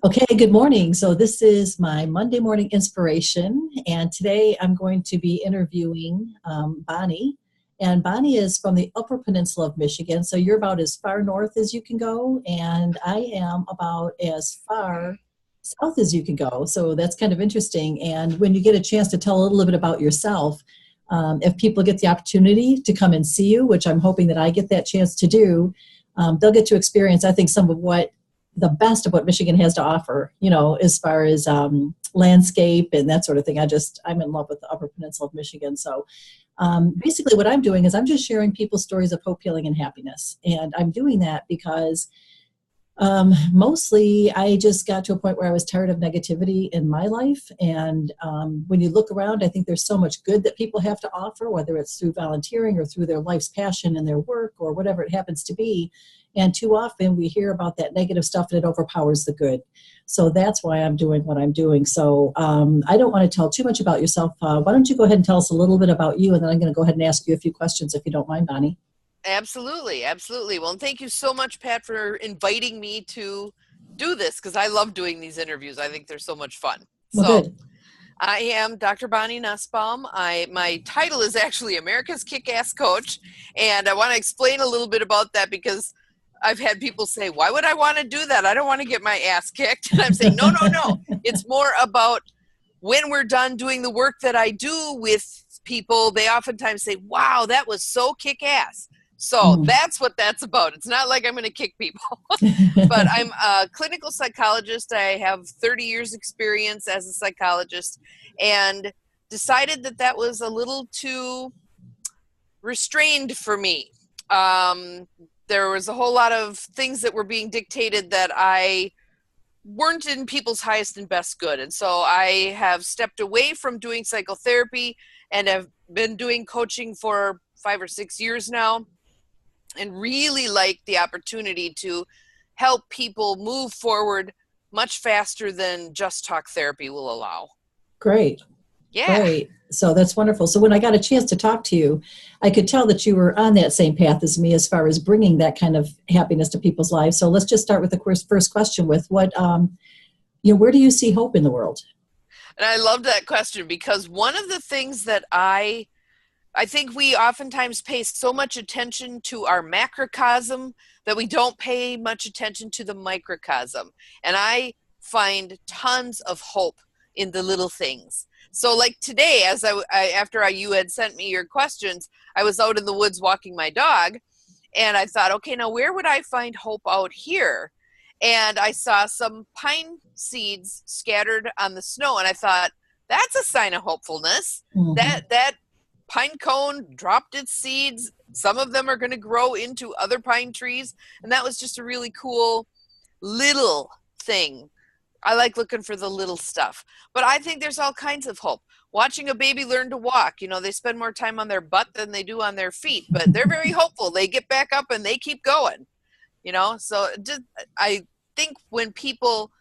Okay, good morning. So this is my Monday morning inspiration, and today I'm going to be interviewing Bonnie. And Bonnie is from the Upper Peninsula of Michigan, so you're about as far north as you can go, and I am about as far south as you can go. So that's kind of interesting. And when you get a chance to tell a little bit about yourself, if people get the opportunity to come and see you, which I'm hoping that I get that chance to do, they'll get to experience, I think, some of what the best of what Michigan has to offer, as far as landscape and that sort of thing. I'm in love with the Upper Peninsula of Michigan. So basically what I'm doing is I'm just sharing people's stories of hope, healing, and happiness. And I'm doing that because mostly I just got to a point where I was tired of negativity in my life. And when you look around, I think there's so much good that people have to offer, whether it's through volunteering or through their life's passion and their work or whatever it happens to be. And too often we hear about that negative stuff and it overpowers the good. So that's why I'm doing what I'm doing. So I don't want to tell too much about yourself. Why don't you go ahead and tell us a little bit about you, and then I'm going to go ahead and ask you a few questions if you don't mind, Bonnie. Absolutely. Absolutely. Well, and thank you so much, Pat, for inviting me to do this, because I love doing these interviews. I think they're so much fun. Well, good. I am Dr. Bonnie Nussbaum. My title is actually America's KickAss Coach, and I want to explain a little bit about that because I've had people say, why would I want to do that? I don't want to get my ass kicked. And I'm saying, no. It's more about when we're done doing the work that I do with people, they oftentimes say, wow, that was so kick-ass. So that's what that's about. It's not like I'm going to kick people, but I'm a clinical psychologist. I have 30 years experience as a psychologist, and decided that was a little too restrained for me. There was a whole lot of things that were being dictated that I weren't in people's highest and best good. And so I have stepped away from doing psychotherapy and have been doing coaching for 5 or 6 years now, and really like the opportunity to help people move forward much faster than just talk therapy will allow. Great. Yeah. Great. So that's wonderful. So when I got a chance to talk to you, I could tell that you were on that same path as me as far as bringing that kind of happiness to people's lives. So let's just start with the first question with what, where do you see hope in the world? And I love that question, because one of the things that I think we oftentimes pay so much attention to our macrocosm that we don't pay much attention to the microcosm. And I find tons of hope in the little things. So like today, after you had sent me your questions, I was out in the woods walking my dog, and I thought, okay, now where would I find hope out here? And I saw some pine seeds scattered on the snow, and I thought, that's a sign of hopefulness. That pine cone dropped its seeds. Some of them are going to grow into other pine trees. And that was just a really cool little thing. I like looking for the little stuff. But I think there's all kinds of hope. Watching a baby learn to walk, they spend more time on their butt than they do on their feet, but they're very hopeful. They get back up and they keep going, So I think when people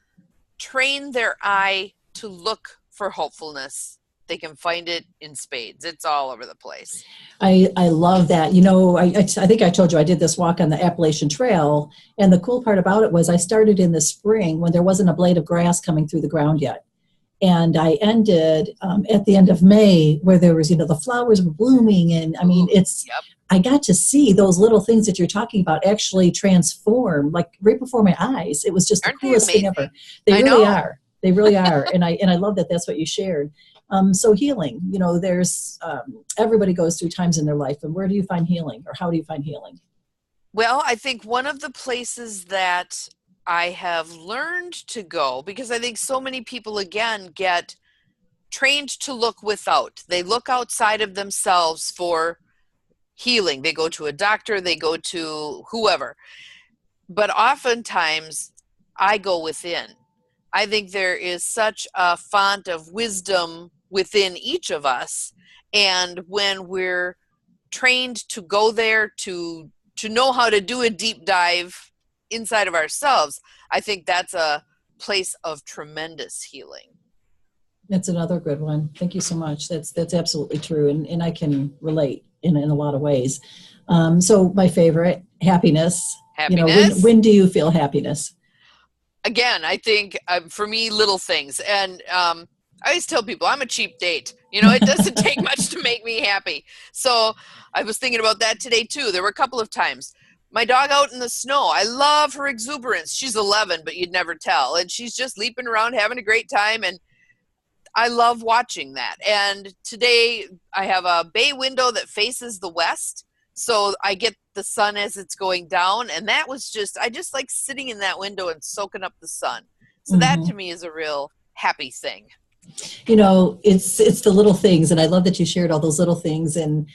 train their eye to look for hopefulness, they can find it in spades. It's all over the place. I love that. I think I told you I did this walk on the Appalachian Trail, and the cool part about it was I started in the spring when there wasn't a blade of grass coming through the ground yet. And I ended at the end of May where there was, the flowers were blooming. And I mean, I got to see those little things that you're talking about actually transform, like right before my eyes. It was just the coolest thing ever. They really are. They really are. And I love that that's what you shared. So healing, there's everybody goes through times in their life. And where do you find healing, or how do you find healing? Well, I think one of the places that I have learned to go, because I think so many people, again, get trained to look without. They look outside of themselves for healing. They go to a doctor, they go to whoever. But oftentimes, I go within. I think there is such a font of wisdom within each of us. And when we're trained to go there, to know how to do a deep dive inside of ourselves, I think that's a place of tremendous healing. That's another good one. Thank you so much. That's absolutely true. And I can relate in a lot of ways. So my favorite, happiness. Happiness. When do you feel happiness? again, I think for me, little things. And I always tell people I'm a cheap date. It doesn't take much to make me happy. So I was thinking about that today too. There were a couple of times. My dog out in the snow. I love her exuberance. She's 11, but you'd never tell. And she's just leaping around, having a great time. And I love watching that. And today I have a bay window that faces the west. So I get the sun as it's going down. And that was I just like sitting in that window and soaking up the sun. So that to me is a real happy thing. It's the little things. And I love that you shared all those little things. And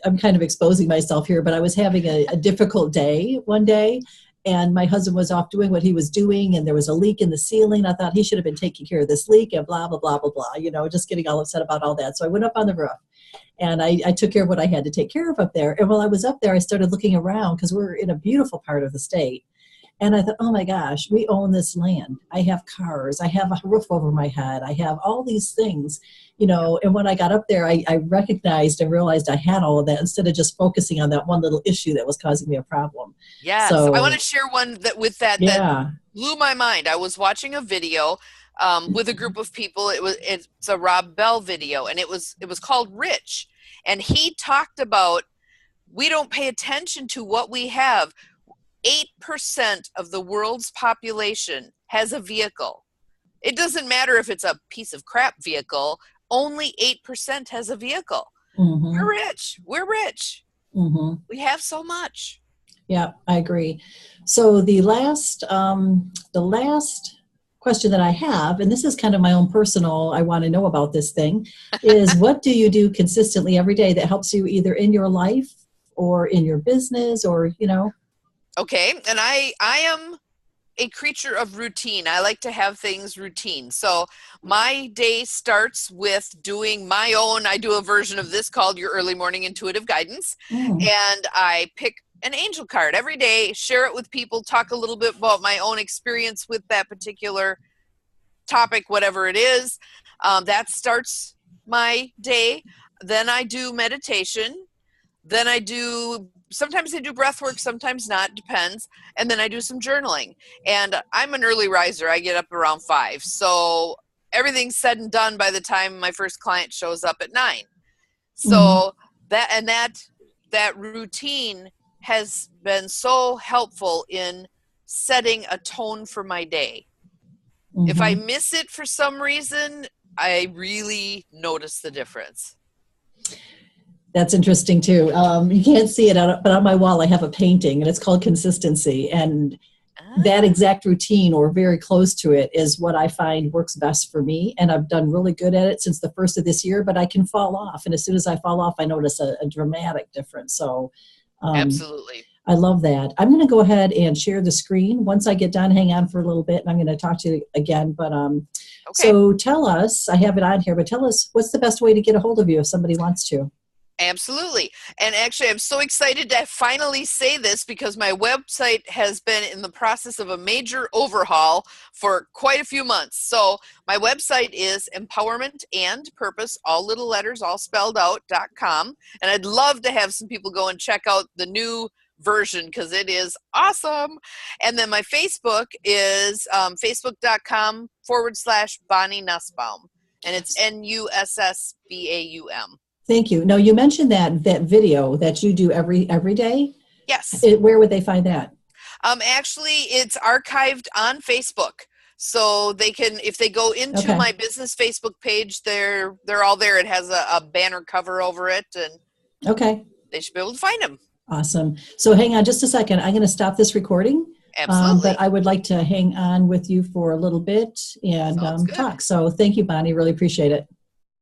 I'm kind of exposing myself here, but I was having a difficult day one day, and my husband was off doing what he was doing, and there was a leak in the ceiling. I thought he should have been taking care of this leak and blah, blah, blah, blah, blah, just getting all upset about all that. So I went up on the roof, and I took care of what I had to take care of up there. And while I was up there, I started looking around because we're in a beautiful part of the state. And I thought, oh my gosh, we own this land. I have cars. I have a roof over my head. I have all these things, and when I got up there, I recognized and realized I had all of that instead of just focusing on that one little issue that was causing me a problem. Yes. So, I want to share one that blew my mind. I was watching a video with a group of people. It's a Rob Bell video, and it was called Rich. And he talked about, we don't pay attention to what we have. 8% of the world's population has a vehicle. It doesn't matter if it's a piece of crap vehicle, only 8% has a vehicle. Mm-hmm. We're rich. Mm-hmm. We have so much. Yeah, I agree. So the last question that I have, and this is kind of my own personal, I want to know about this thing, is what do you do consistently every day that helps you either in your life or in your business or, Okay, and I am a creature of routine. I like to have things routine. So my day starts with doing my own, I do a version of this called Your Early Morning Intuitive Guidance. And I pick an angel card every day, share it with people, talk a little bit about my own experience with that particular topic, whatever it is. That starts my day. Then I do meditation. Then sometimes I do breath work, sometimes not, depends. And then I do some journaling. And I'm an early riser. I get up around 5. So everything's said and done by the time my first client shows up at 9. So that routine has been so helpful in setting a tone for my day. If I miss it for some reason, I really notice the difference. That's interesting too. You can't see it, but on my wall I have a painting, and it's called Consistency. And that exact routine, or very close to it, is what I find works best for me. And I've done really good at it since the first of this year, but I can fall off. And as soon as I fall off, I notice a dramatic difference. So absolutely. I love that. I'm going to go ahead and share the screen. Once I get done, hang on for a little bit, and I'm going to talk to you again. But okay. So tell us, I have it on here, but tell us, what's the best way to get a hold of you if somebody wants to? Absolutely. And actually, I'm so excited to finally say this because my website has been in the process of a major overhaul for quite a few months. So my website is empowermentandpurpose, all little letters, all spelled out.com. And I'd love to have some people go and check out the new version because it is awesome. And then my Facebook is facebook.com/Bonnie Nussbaum. And it's Nussbaum. Thank you. Now, you mentioned that video that you do every day. Yes. Where would they find that? Actually, it's archived on Facebook. So they can, if they go into my business Facebook page, they're all there. It has a banner cover over it, and they should be able to find them. Awesome. So hang on just a second. I'm going to stop this recording. Absolutely. But I would like to hang on with you for a little bit and talk. So thank you, Bonnie. Really appreciate it.